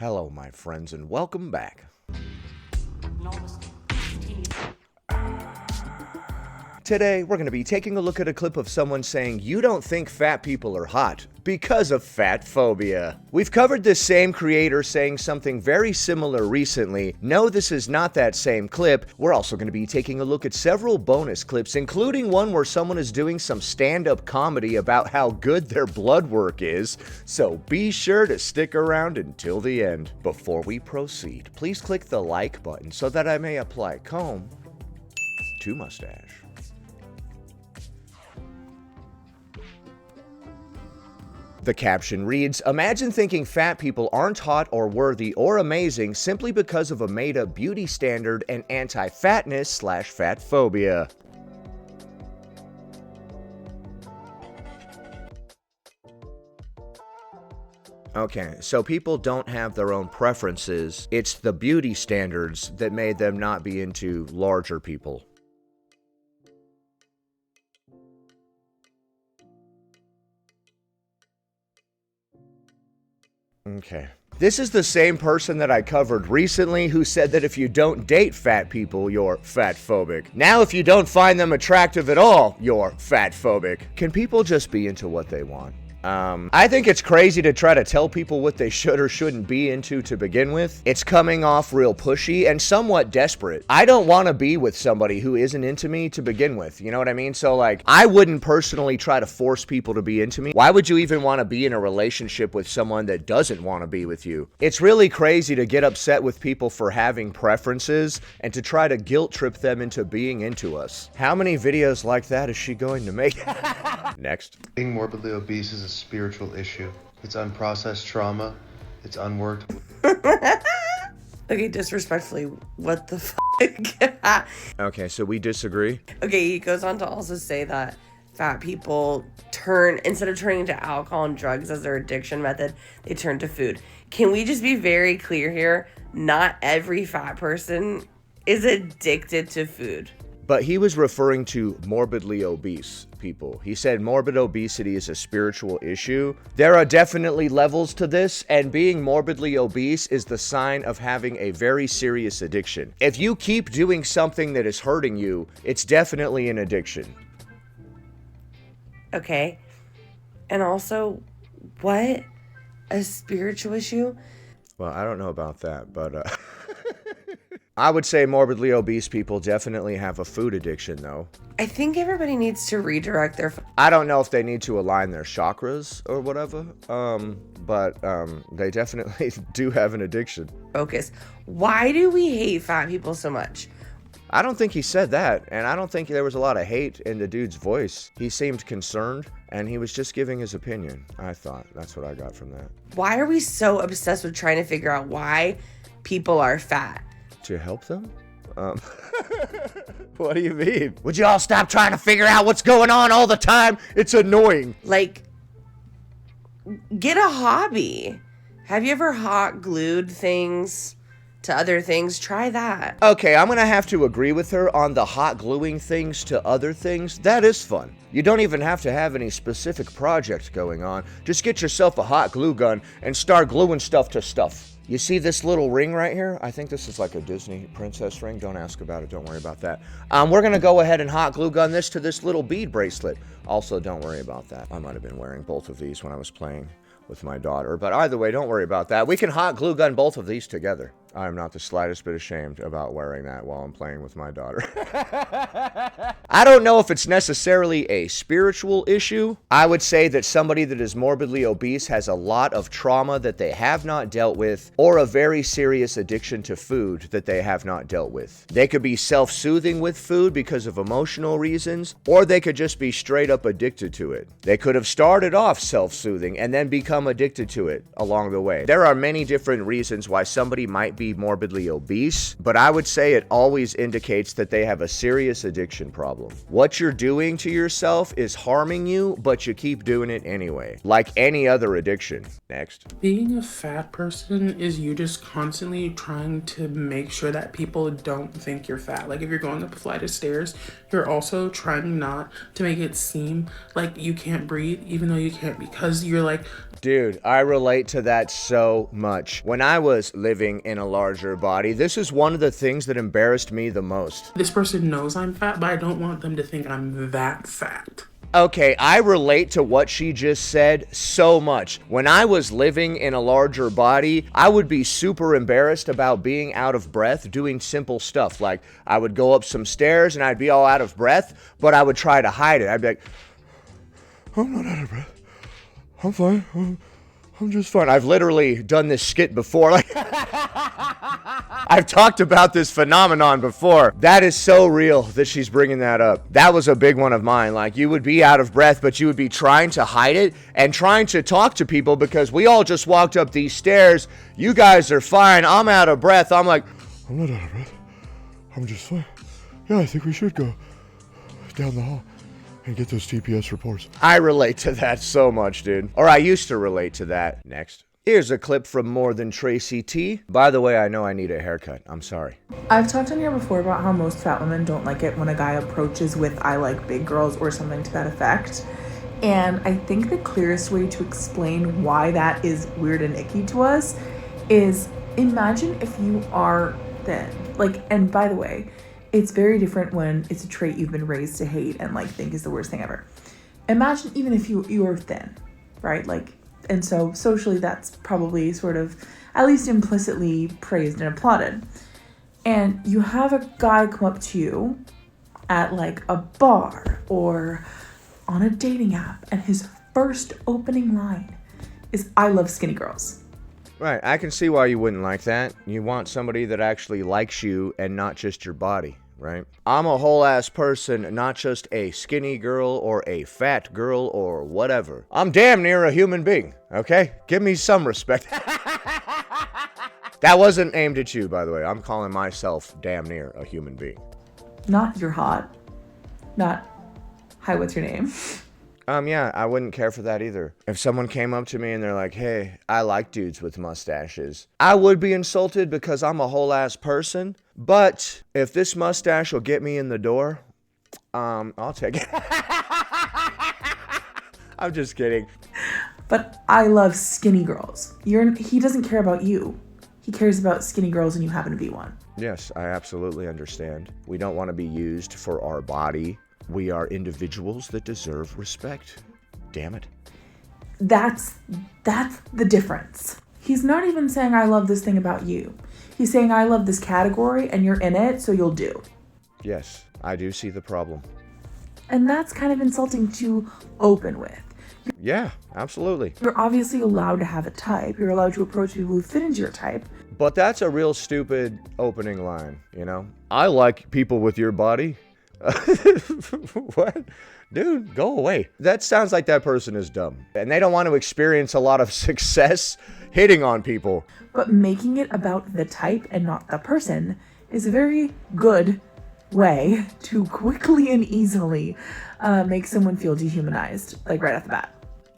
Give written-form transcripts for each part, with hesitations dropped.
Hello, my friends, and welcome back. Today, we're going to be taking a look at a clip of someone saying you don't think fat people are hot because of fat phobia. We've covered this same creator saying something very similar recently. No, this is not that same clip. We're also going to be taking a look at several bonus clips, including one where someone is doing some stand-up comedy about how good their blood work is. So be sure to stick around until the end. Before we proceed, please click the like button so that I may apply comb to mustache. The caption reads, "Imagine thinking fat people aren't hot or worthy or amazing simply because of a made-up beauty standard and anti-fatness/fat phobia." Okay, so people don't have their own preferences. It's the beauty standards that made them not be into larger people. Okay. This is the same person that I covered recently who said that if you don't date fat people, you're fatphobic. Now if you don't find them attractive at all, you're fatphobic. Can people just be into what they want? I think it's crazy to try to tell people what they should or shouldn't be into to begin with. It's coming off real pushy and somewhat desperate. I don't want to be with somebody who isn't into me to begin with, you know what I mean? So like, I wouldn't personally try to force people to be into me. Why would you even want to be in a relationship with someone that doesn't want to be with you? It's really crazy to get upset with people for having preferences and to try to guilt trip them into being into us. How many videos like that is she going to make? Next. Being morbidly obese is a spiritual issue. It's unprocessed trauma. It's unworked. Okay, disrespectfully, what the fuck? Okay, so we disagree. Okay, he goes on to also say that fat people instead of turning to alcohol and drugs as their addiction method, they turn to food. Can we just be very clear here? Not every fat person is addicted to food. But he was referring to morbidly obese people. He said morbid obesity is a spiritual issue. There are definitely levels to this, and being morbidly obese is the sign of having a very serious addiction. If you keep doing something that is hurting you, it's definitely an addiction. Okay. And also, what? A spiritual issue? Well, I don't know about that, but I would say morbidly obese people definitely have a food addiction, though. I think everybody needs to redirect their... I don't know if they need to align their chakras or whatever, but they definitely do have an addiction. Focus. Why do we hate fat people so much? I don't think he said that, and I don't think there was a lot of hate in the dude's voice. He seemed concerned, and he was just giving his opinion, I thought. That's what I got from that. Why are we so obsessed with trying to figure out why people are fat? To help them? What do you mean? Would you all stop trying to figure out what's going on all the time? It's annoying. Like, get a hobby. Have you ever hot glued things to other things? Try that. Okay, I'm gonna have to agree with her on the hot gluing things to other things. That is fun. You don't even have to have any specific project going on. Just get yourself a hot glue gun and start gluing stuff to stuff. You see this little ring right here? I think this is like a Disney princess ring. Don't ask about it. Don't worry about that. We're going to go ahead and hot glue gun this to this little bead bracelet. Also, don't worry about that. I might have been wearing both of these when I was playing with my daughter. But either way, don't worry about that. We can hot glue gun both of these together. I'm not the slightest bit ashamed about wearing that while I'm playing with my daughter. I don't know if it's necessarily a spiritual issue. I would say that somebody that is morbidly obese has a lot of trauma that they have not dealt with, or a very serious addiction to food that they have not dealt with. They could be self-soothing with food because of emotional reasons, or they could just be straight up addicted to it. They could have started off self-soothing and then become addicted to it along the way. There are many different reasons why somebody might be be morbidly obese, but I would say it always indicates that they have a serious addiction problem. What you're doing to yourself is harming you, but you keep doing it anyway, like any other addiction. Next. Being a fat person is you just constantly trying to make sure that people don't think you're fat. Like if you're going up a flight of stairs, you're also trying not to make it seem like you can't breathe, even though you can't, because you're like, dude, I relate to that so much. When I was living in a larger body, this is one of the things that embarrassed me the most. this person knows I'm fat, but I don't want them to think I'm that fat. Okay, I relate to what she just said so much. When I was living in a larger body, I would be super embarrassed about being out of breath doing simple stuff. Like, I would go up some stairs and I'd be all out of breath, but I would try to hide it. I'd be like, I'm not out of breath. I'm fine. I'm just fine. I've literally done this skit before. Like, I've talked about this phenomenon before. That is so real that she's bringing that up. That was a big one of mine. Like, you would be out of breath, but you would be trying to hide it and trying to talk to people because we all just walked up these stairs. You guys are fine. I'm out of breath. I'm like, I'm not out of breath. I'm just fine. Yeah, I think we should go down the hall and get those TPS reports. I relate to that so much, dude. Or I used to relate to that. Next. Here's a clip from More Than Tracy T. By the way, I know I need a haircut. I'm sorry. I've talked on here before about how most fat women don't like it when a guy approaches with "I like big girls" or something to that effect. And I think the clearest way to explain why that is weird and icky to us is imagine if you are thin. Like, and by the way, it's very different when it's a trait you've been raised to hate and like think is the worst thing ever. Imagine even if you are thin, right? Like, and so socially that's probably sort of at least implicitly praised and applauded. And you have a guy come up to you at like a bar or on a dating app, and his first opening line is "I love skinny girls." Right, I can see why you wouldn't like that. You want somebody that actually likes you and not just your body, right? I'm a whole ass person, not just a skinny girl or a fat girl or whatever. I'm damn near a human being, okay? Give me some respect. That wasn't aimed at you, by the way. I'm calling myself damn near a human being. Not "you're hot," not "hi, what's your name?" Yeah, I wouldn't care for that either. If someone came up to me and they're like, hey, I like dudes with mustaches, I would be insulted because I'm a whole ass person. But if this mustache will get me in the door, I'll take it. I'm just kidding. But I love skinny girls. He doesn't care about you. He cares about skinny girls and you happen to be one. Yes, I absolutely understand. We don't want to be used for our body. We are individuals that deserve respect. Damn it. That's the difference. He's not even saying "I love this thing about you." He's saying "I love this category and you're in it, so you'll do." Yes, I do see the problem. And that's kind of insulting to open with. Yeah, absolutely. You're obviously allowed to have a type. You're allowed to approach people who fit into your type. But that's a real stupid opening line, you know? I like people with your body. What? Dude, go away. That sounds like that person is dumb. And they don't want to experience a lot of success hitting on people. But making it about the type and not the person is a very good way to quickly and easily make someone feel dehumanized, like right off the bat.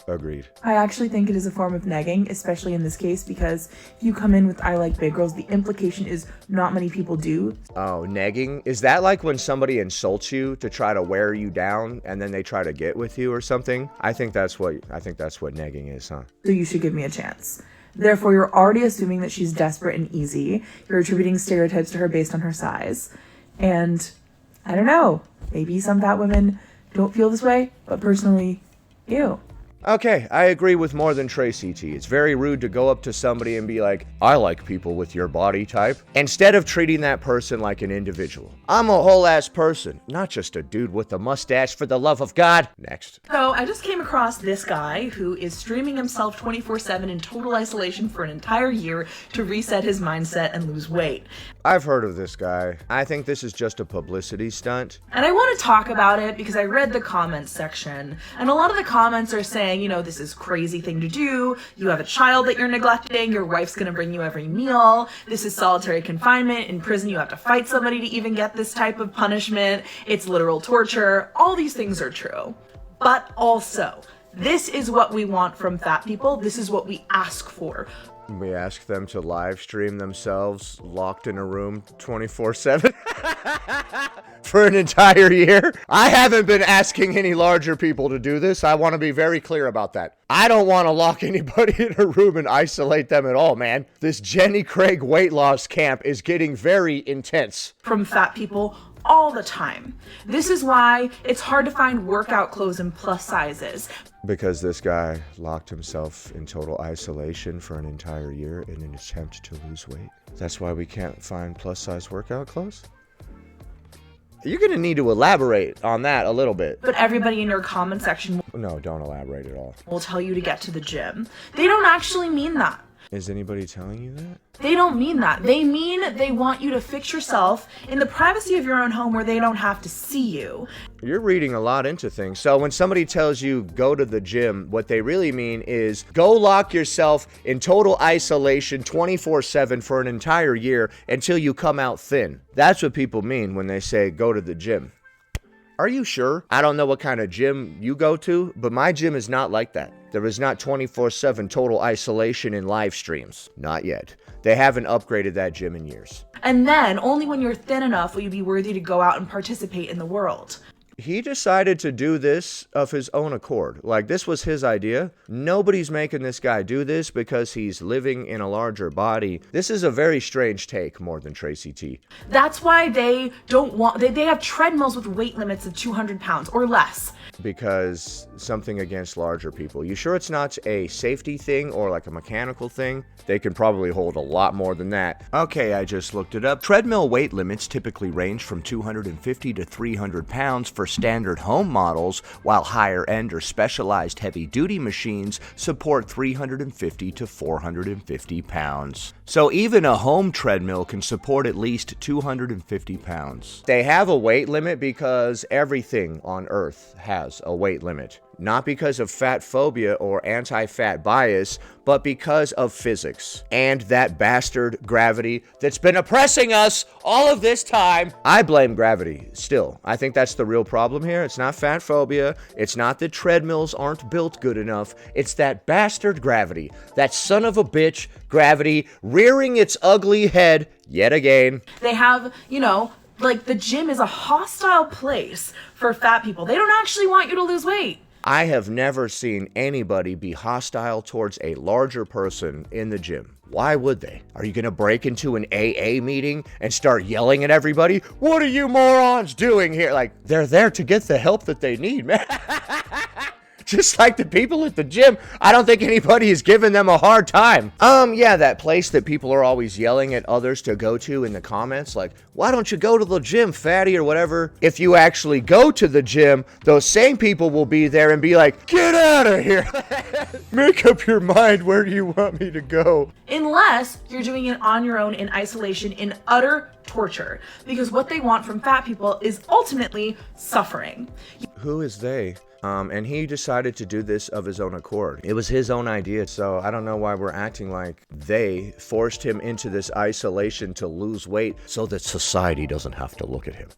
Agreed. I actually think it is a form of negging, especially in this case, because if you come in with "I like big girls," the implication is not many people do. Oh, negging? Is that like when somebody insults you to try to wear you down and then they try to get with you or something? I think that's what negging is, huh? So you should give me a chance. Therefore, you're already assuming that she's desperate and easy. You're attributing stereotypes to her based on her size. And I don't know, maybe some fat women don't feel this way, but personally, ew. Okay, I agree with More Than Tracy T. It's very rude to go up to somebody and be like, I like people with your body type, instead of treating that person like an individual. I'm a whole ass person, not just a dude with a mustache, for the love of God. Next. So I just came across this guy who is streaming himself 24/7 in total isolation for an entire year to reset his mindset and lose weight. I've heard of this guy. I think this is just a publicity stunt. And I want to talk about it because I read the comments section, and a lot of the comments are saying, saying, you know, this is crazy thing to do. You have a child that you're neglecting. Your wife's going to bring you every meal. This is solitary confinement. In prison, you have to fight somebody to even get this type of punishment. It's literal torture. All these things are true. But also, this is what we want from fat people. This is what we ask for. We ask them to live stream themselves locked in a room 24/7 for an entire year. I haven't been asking any larger people to do this. I want to be very clear about that. I don't want to lock anybody in a room and isolate them at all, man. This Jenny Craig weight loss camp is getting very intense. From fat people all the time. This is why it's hard to find workout clothes in plus sizes. Because this guy locked himself in total isolation for an entire year in an attempt to lose weight. That's why we can't find plus size workout clothes? You're gonna need to elaborate on that a little bit. But everybody in your comment section No, don't elaborate at all. will tell you to get to the gym. They don't actually mean that. Is anybody telling you that? They don't mean that. They mean they want you to fix yourself in the privacy of your own home where they don't have to see you. You're reading a lot into things. So when somebody tells you go to the gym, what they really mean is go lock yourself in total isolation 24/7 for an entire year until you come out thin. That's what people mean when they say go to the gym. Are you sure? I don't know what kind of gym you go to, but my gym is not like that. There is not 24/7 total isolation in live streams. Not yet. They haven't upgraded that gym in years. And then, only when you're thin enough will you be worthy to go out and participate in the world. He decided to do this of his own accord. Like, this was his idea. Nobody's making this guy do this because he's living in a larger body. This is a very strange take, more than Tracy T. That's why they don't want, they have treadmills with weight limits of 200 pounds or less. Because something against larger people. You sure it's not a safety thing or like a mechanical thing? They can probably hold a lot more than that. Okay, I just looked it up. Treadmill weight limits typically range from 250 to 300 pounds for standard home models, while higher end or specialized heavy duty machines support 350 to 450 pounds. So even a home treadmill can support at least 250 pounds. They have a weight limit because everything on Earth has a weight limit. Not because of fat phobia or anti-fat bias, but because of physics and that bastard gravity that's been oppressing us all of this time. I blame gravity still. I think that's the real problem here. It's not fat phobia. It's not that treadmills aren't built good enough. It's that bastard gravity. That son of a bitch gravity rearing its ugly head yet again. They have, you know, like the gym is a hostile place for fat people. They don't actually want you to lose weight. I have never seen anybody be hostile towards a larger person in the gym. Why would they? Are you gonna break into an AA meeting and start yelling at everybody? What are you morons doing here? Like, they're there to get the help that they need, man. Just like the people at the gym, I don't think anybody is giving them a hard time. Yeah, that place that people are always yelling at others to go to in the comments, like, why don't you go to the gym, fatty, or whatever? If you actually go to the gym, those same people will be there and be like, get out of here. Make up your mind, where do you want me to go? Unless you're doing it on your own in isolation, in utter torture. Because what they want from fat people is ultimately suffering. Who is they? And he decided to do this of his own accord. It was his own idea, so I don't know why we're acting like they forced him into this isolation to lose weight so that society doesn't have to look at him.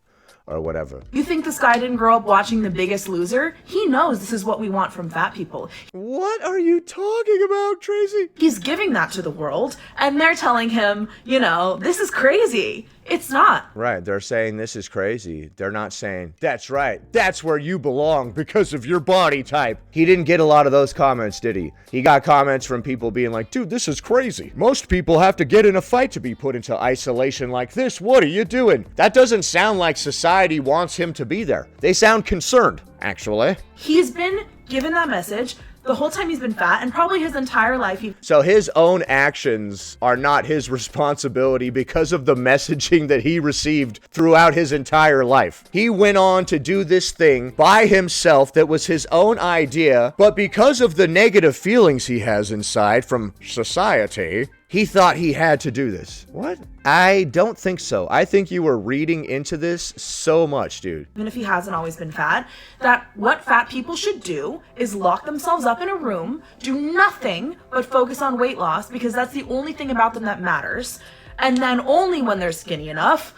Or whatever. You think this guy didn't grow up watching The Biggest Loser? He knows this is what we want from fat people. What are you talking about, Tracy? He's giving that to the world, and they're telling him, you know, this is crazy. It's not. Right, they're saying this is crazy. They're not saying, that's right, that's where you belong because of your body type. He didn't get a lot of those comments, did he? He got comments from people being like, dude, this is crazy. Most people have to get in a fight to be put into isolation like this. What are you doing? That doesn't sound like society wants him to be there. They sound concerned, actually. He's been given that message the whole time he's been fat, and probably his entire life. So his own actions are not his responsibility because of the messaging that he received throughout his entire life. He went on to do this thing by himself that was his own idea, but because of the negative feelings he has inside from society, He thought he had to do this. What? I don't think so. I think you were reading into this so much, dude. Even if he hasn't always been fat, that what fat people should do is lock themselves up in a room, do nothing but focus on weight loss, because that's the only thing about them that matters. And then only when they're skinny enough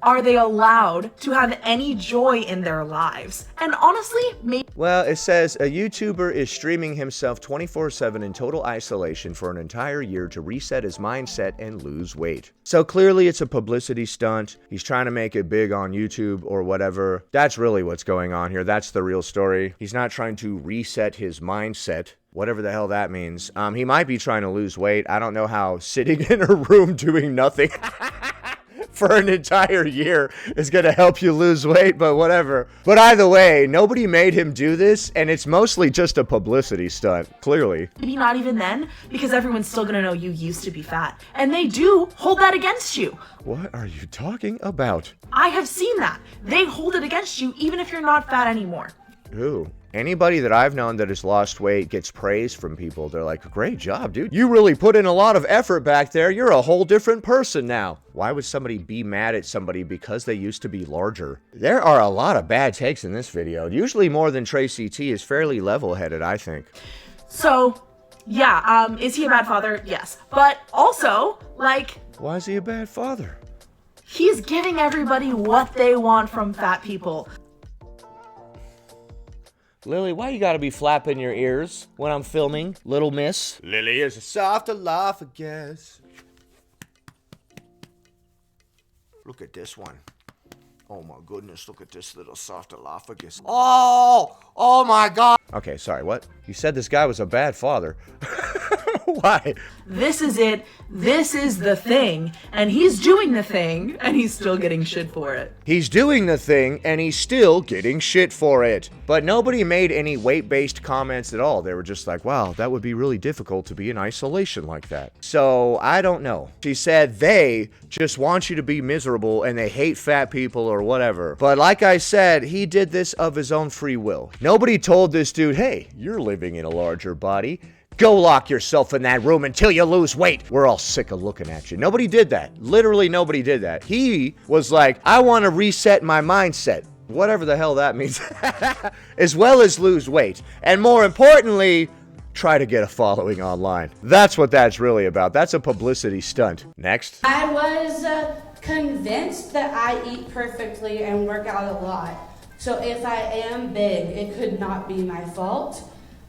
are they allowed to have any joy in their lives. And honestly, maybe... Well, it says a YouTuber is streaming himself 24/7 in total isolation for an entire year to reset his mindset and lose weight. So clearly it's a publicity stunt. He's trying to make it big on YouTube or whatever. That's really what's going on here. That's the real story. He's not trying to reset his mindset, whatever the hell that means. He might be trying to lose weight. I don't know how sitting in a room doing nothing for an entire year is gonna help you lose weight, but whatever. But either way, nobody made him do this, and it's mostly just a publicity stunt, clearly. Maybe not even then, because everyone's still gonna know you used to be fat. And they do hold that against you. What are you talking about? I have seen that. They hold it against you even if you're not fat anymore. Ooh. Anybody that I've known that has lost weight gets praise from people. They're like, great job, dude. You really put in a lot of effort back there. You're a whole different person now. Why would somebody be mad at somebody because they used to be larger? There are a lot of bad takes in this video. Usually more than Tracy T is fairly level-headed, I think. So, yeah, is he a bad father? Yes. But also, like... Why is he a bad father? He's giving everybody what they want from fat people. Lily, why you gotta be flapping your ears when I'm filming, little miss? Lily is a soft esophagus. Look at this one. Oh my goodness, look at this little soft esophagus. Oh my God. Okay, sorry, what? You said this guy was a bad father. Why? This is it. This is the thing. And he's doing the thing, and he's still getting shit for it. He's doing the thing, and he's still getting shit for it. But nobody made any weight-based comments at all. They were just like, wow, that would be really difficult to be in isolation like that. So, I don't know. She said they just want you to be miserable, and they hate fat people or whatever. But like I said, he did this of his own free will. Nobody told this dude, hey, you're living in a larger body. Go lock yourself in that room until you lose weight. We're all sick of looking at you. Nobody did that. Literally nobody did that. He was like, I want to reset my mindset. Whatever the hell that means. As well as lose weight. And more importantly, try to get a following online. That's what that's really about. That's a publicity stunt. Next. I was convinced that I eat perfectly and work out a lot. So if I am big, it could not be my fault.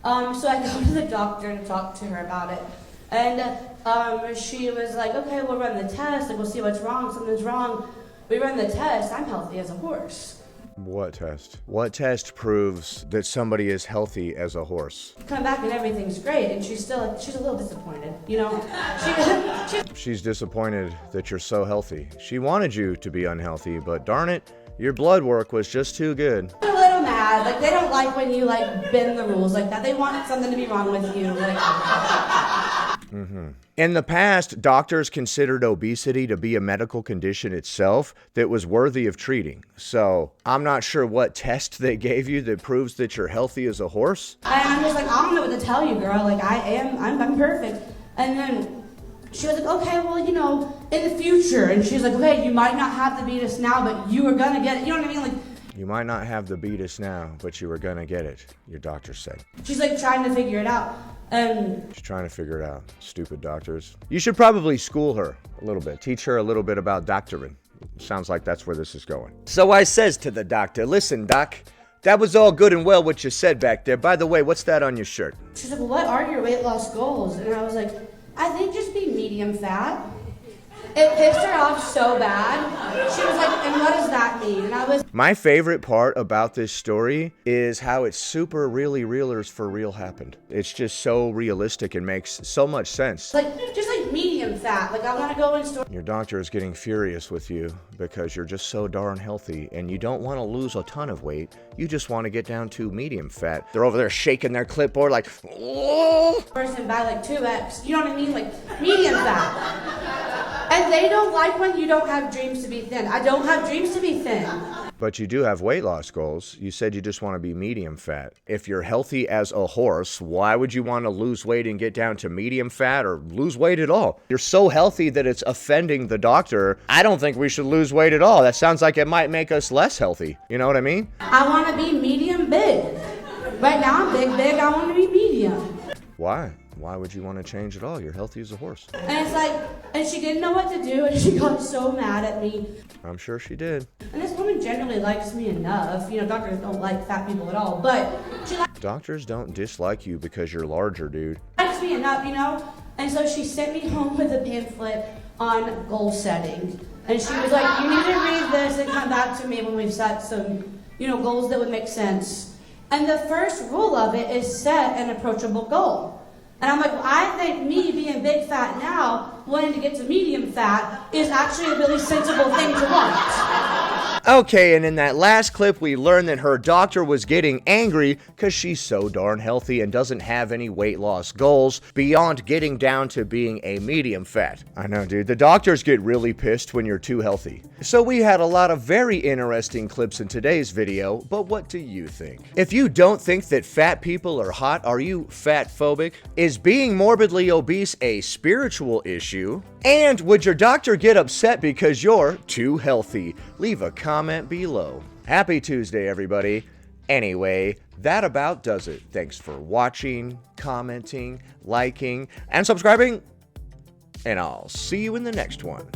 So I go to the doctor to talk to her about it. And she was like, okay, we'll run the test. Like, we'll see what's wrong. Something's wrong. We run the test. I'm healthy as a horse. What test? What test proves that somebody is healthy as a horse? Come back and everything's great. And she's a little disappointed, you know? She's disappointed that you're so healthy. She wanted you to be unhealthy, but darn it, your blood work was just too good. They're a little mad. Like, they don't like when you, like, bend the rules like that. They want something to be wrong with you. Like... In the past, doctors considered obesity to be a medical condition itself that was worthy of treating. So, I'm not sure what test they gave you that proves that you're healthy as a horse. I'm just like, I don't know what to tell you, girl. Like, I'm perfect. And then she was like, okay, well, you know, in the future. And she's like, okay, you might not have the beatus now, but you are gonna get it. You know what I mean? Like, you might not have the beatus now, but you were gonna get it, your doctor said. She's like trying to figure it out. She's trying to figure it out. Stupid doctors. You should probably school her a little bit. Teach her a little bit about doctoring. Sounds like that's where this is going. So I says to the doctor, listen, doc, that was all good and well what you said back there. By the way, what's that on your shirt? She's like, well, what are your weight loss goals? And I was like, I think just be medium fat. It pissed her off so bad. She was like, and what does that mean? And I was... My favorite part about this story is how it's super really realers for real happened. It's just so realistic and makes so much sense. Like, just like medium fat. Like, I want to go in store... Your doctor is getting furious with you because you're just so darn healthy and you don't want to lose a ton of weight. You just want to get down to medium fat. They're over there shaking their clipboard like, oh! Person by like 2x. You know what I mean? Like, medium fat. And they don't like when you don't have dreams to be thin. I don't have dreams to be thin. But you do have weight loss goals. You said you just want to be medium fat. If you're healthy as a horse, why would you want to lose weight and get down to medium fat or lose weight at all? You're so healthy that it's offending the doctor. I don't think we should lose weight at all. That sounds like it might make us less healthy. You know what I mean? I want to be medium big. Right now I'm big. I want to be medium. Why? Why would you want to change at all? You're healthy as a horse. And it's like, and she didn't know what to do, and she got so mad at me. I'm sure she did. And this woman generally likes me enough. You know, doctors don't like fat people at all, but she Doctors don't dislike you because you're larger, dude. likes me enough, you know? And so she sent me home with a pamphlet on goal setting. And she was like, you need to read this and come back to me when we've set some, you know, goals that would make sense. And the first rule of it is set an approachable goal. And I'm like, well, I think me being big fat now, wanting to get to medium fat, is actually a really sensible thing to want. Okay, and in that last clip, we learned that her doctor was getting angry because she's so darn healthy and doesn't have any weight loss goals beyond getting down to being a medium fat. I know, dude. The doctors get really pissed when you're too healthy. So we had a lot of very interesting clips in today's video, but what do you think? If you don't think that fat people are hot, are you fatphobic? Is being morbidly obese a spiritual issue? And would your doctor get upset because you're too healthy? Leave a comment below. Happy Tuesday, everybody. Anyway, that about does it. Thanks for watching, commenting, liking, and subscribing. And I'll see you in the next one.